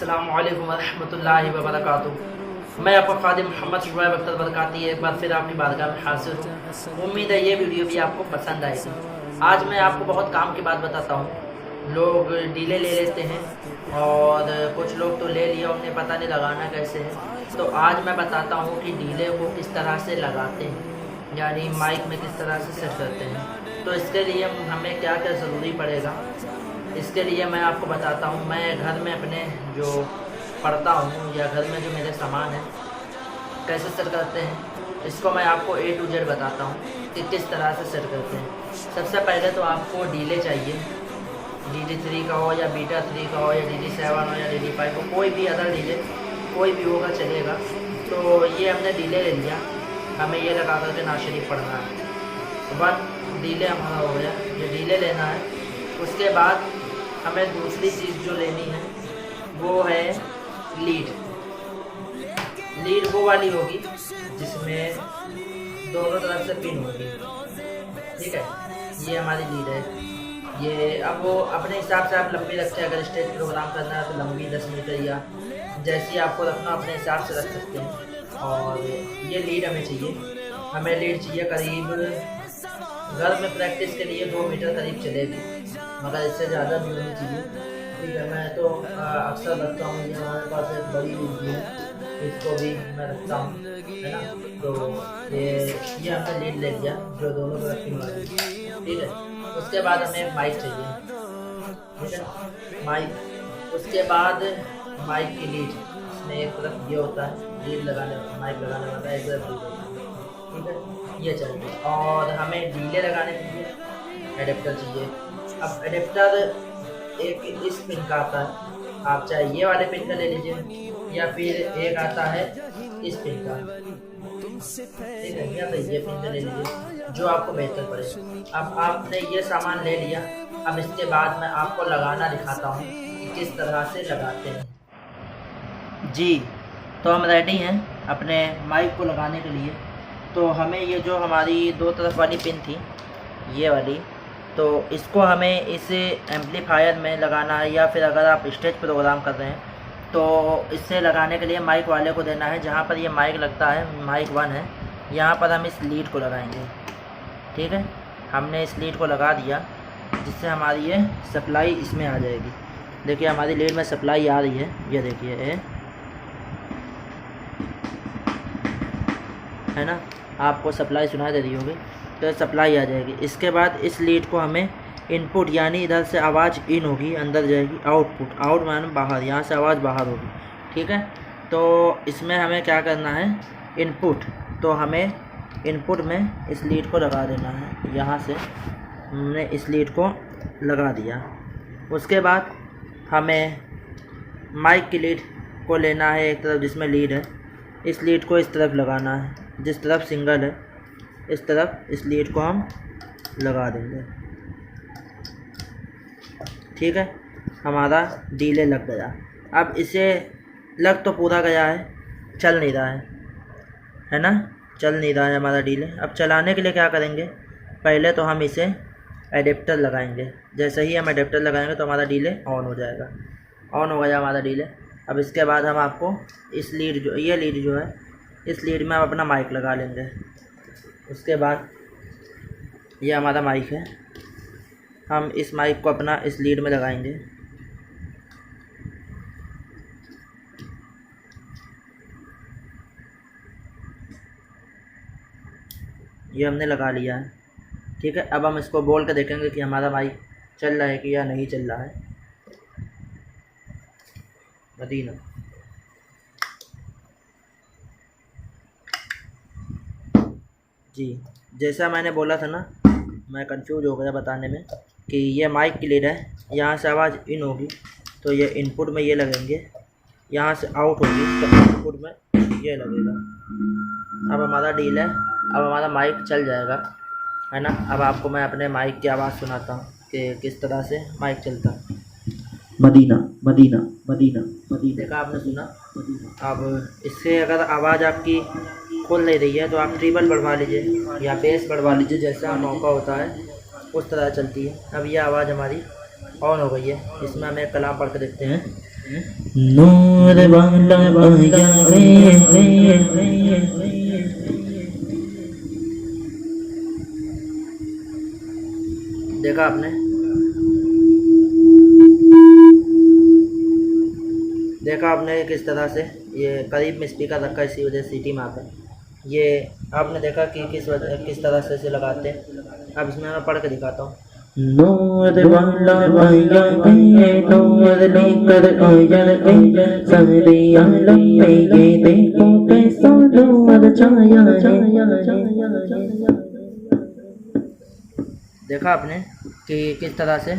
अस्सलामु अलैकुम वरहमतुल्लाहि वबरकातुहू। मैं आपका खादिम मोहम्मद शुआइब अख्तर बरकाती एक बार फिर आपकी बारगाह में हाजिर हूँ। उम्मीद है ये वीडियो भी आपको पसंद आएगी। आज मैं आपको बहुत काम की बात बताता हूँ। लोग डीले ले लेते हैं और कुछ लोग तो ले लिया, उन्हें पता नहीं लगाना कैसे है। तो आज मैं बताता हूँ कि डीले को किस तरह से लगाते हैं, यानी माइक में किस तरह से सेट करते हैं। तो इसके लिए हमें क्या क्या ज़रूरी पड़ेगा, इसके लिए मैं आपको बताता हूँ। मैं घर में अपने जो पढ़ता हूँ या घर में जो मेरे सामान है कैसे सेट करते हैं, इसको मैं आपको A to Z बताता हूँ कि किस तरह से सेट करते हैं। सबसे पहले तो आपको डीले चाहिए, DD3 का हो या बीटा 3 का हो या DD7 हो या DD5 हो, कोई भी अदर डीले कोई भी होगा चलेगा। तो ये हमने डीले ले लिया, हमें ये लगा करके नाज़ शरीफ पढ़ना है। 1 डीले हमारा हो गया, ये डीले लेना है। उसके बाद हमें दूसरी चीज़ जो लेनी है वो है लीड। लीड वो वाली होगी जिसमें दोनों तरफ से पिन होगी, ठीक है। ये हमारी लीड है। ये अब वो अपने हिसाब से आप लंबी रखें, अगर स्टेज प्रोग्राम करना है तो लंबी 10 मीटर या जैसी आपको रखना अपने हिसाब से रख सकते हैं। और ये लीड हमें चाहिए, हमें लीड चाहिए करीब, घर में प्रैक्टिस के लिए 2 मीटर करीब चलेगी, मगर इससे ज़्यादा भी होनी चाहिए, ठीक है। मैं तो अक्सर रखता हूँ, ये हमारे पास एक बड़ी लीड है, इसको भी मैं रखता हूँ, है ना। तो ये हमने लीड ले लिया जो दोनों तरफ की वाली, ठीक है। उसके बाद हमें माइक चाहिए, ठीक है, माइक। उसके बाद माइक की लीड, इसमें एक तरफ ये होता है लीड लगाने, माइक लगाने वाला, एक तरफ लीड होता है, ठीक है, ये चाहिए। और हमें डीले लगाने के लिए एडेप्टर चाहिए। अब एडेप्टर एक इस पिन का आता है, आप चाहे ये वाले पिन का ले लीजिए या फिर एक आता है इस पिन का, ठीक है, या फिर ये पिन का ले लीजिए जो आपको बेहतर पड़े। अब आपने ये सामान ले लिया, अब इसके बाद मैं आपको लगाना दिखाता हूँ कि किस तरह से लगाते हैं। जी, तो हम रेडी हैं अपने माइक को लगाने के लिए। तो हमें ये जो हमारी 2 तरफ वाली पिन थी, ये वाली, तो इसको हमें इस एम्पलीफायर में लगाना है, या फिर अगर आप स्टेज प्रोग्राम कर रहे हैं तो इससे लगाने के लिए माइक वाले को देना है। जहाँ पर ये माइक लगता है, माइक 1 है, यहाँ पर हम इस लीड को लगाएंगे, ठीक है। हमने इस लीड को लगा दिया जिससे हमारी ये सप्लाई इसमें आ जाएगी। देखिए हमारी लीड में सप्लाई आ रही है, ये देखिए, है ना, आपको सप्लाई सुनाई दे रही होगी, तो सप्लाई आ जाएगी। इसके बाद इस लीड को हमें इनपुट, यानी इधर से आवाज़ इन होगी, अंदर जाएगी, आउटपुट, आउट माने बाहर, यहाँ से आवाज़ बाहर होगी, ठीक है। तो इसमें हमें क्या करना है, इनपुट, तो हमें इनपुट में इस लीड को लगा देना है। यहाँ से हमने इस लीड को लगा दिया। उसके बाद हमें माइक की लीड को लेना है, एक तरफ जिसमें लीड है, इस लीड को इस तरफ लगाना है, जिस तरफ सिंगल है इस तरफ इस लीड को हम लगा देंगे, ठीक है। हमारा डीले लग गया। अब इसे लग तो पूरा गया है, चल नहीं रहा है ना, चल नहीं रहा है हमारा डीले। अब चलाने के लिए क्या करेंगे, पहले तो हम इसे एडेप्टर लगाएंगे। जैसे ही हम एडेप्टर लगाएंगे तो हमारा डीले ऑन हो जाएगा। ऑन हो गया हमारा डीले। अब इसके बाद हम आपको इस लीड, जो ये लीड जो है, इस लीड में हम अपना माइक लगा लेंगे। उसके बाद ये हमारा माइक है, हम इस माइक को अपना इस लीड में लगाएंगे। ये हमने लगा लिया है, ठीक है। अब हम इसको बोल के देखेंगे कि हमारा माइक चल रहा है कि या नहीं चल रहा है। मदीना, जी, जैसा मैंने बोला था ना, मैं कंफ्यूज हो गया बताने में, कि ये माइक की लीड है, यहाँ से आवाज़ इन होगी तो ये इनपुट में ये लगेंगे, यहाँ से आउट होगी तो आउटपुट में ये लगेगा। अब हमारा डील है, अब हमारा माइक चल जाएगा, है ना। अब आपको मैं अपने माइक की आवाज़ सुनाता हूँ कि किस तरह से माइक चलता है। मदीना मदीना मदीना मदीना, देखा आपने सुना। अब इससे अगर आवाज़ आपकी खोल नहीं रही है तो आप ट्रिबल बढ़वा लीजिए या बेस बढ़वा लीजिए, जैसा मौका होता है उस तरह चलती है। अब ये आवाज़ हमारी ऑन हो गई है। इसमें हम एक कलाम पढ़ के देखते हैं। नूर वाला आया देखा आपने, देखा आपने किस तरह से ये करीब में स्पीकर रखा है, इसी वजह से सीटी मारता है। ये आपने देखा कि किस तरह से इसे लगाते हैं। अब इसमें मैं पढ़ के दिखाता हूँ। नूर वाला आया नूर लेकर आया सारे आलम में ये देखो कैसा नूर छाया देखा आपने कि किस तरह से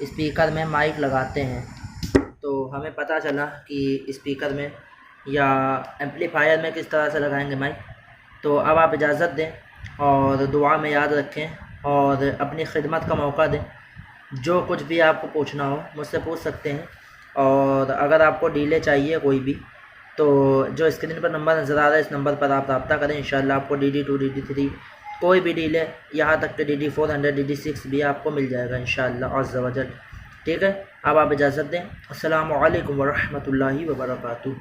स्पीकर में माइक लगाते हैं। तो हमें पता चला कि स्पीकर में या एम्पलीफायर में किस तरह से लगाएंगे माइक। तो अब आप इजाज़त दें और दुआ में याद रखें और अपनी खिदमत का मौका दें। जो कुछ भी आपको पूछना हो मुझसे पूछ सकते हैं। और अगर आपको डीले चाहिए कोई भी, तो जो स्क्रीन पर नंबर नज़र आ रहा है इस नंबर पर आप रब्ता करें। इंशाल्लाह आपको DD2 DD3 कोई भी डीले, यहाँ तक कि DD400 DD6 भी आपको मिल जाएगा इंशाल्लाह अज़्ज़ व जल। ठीक है, अब आप इजाज़त दें। अस्सलामु अलैकुम व रहमतुल्लाहि व बरकातुहू।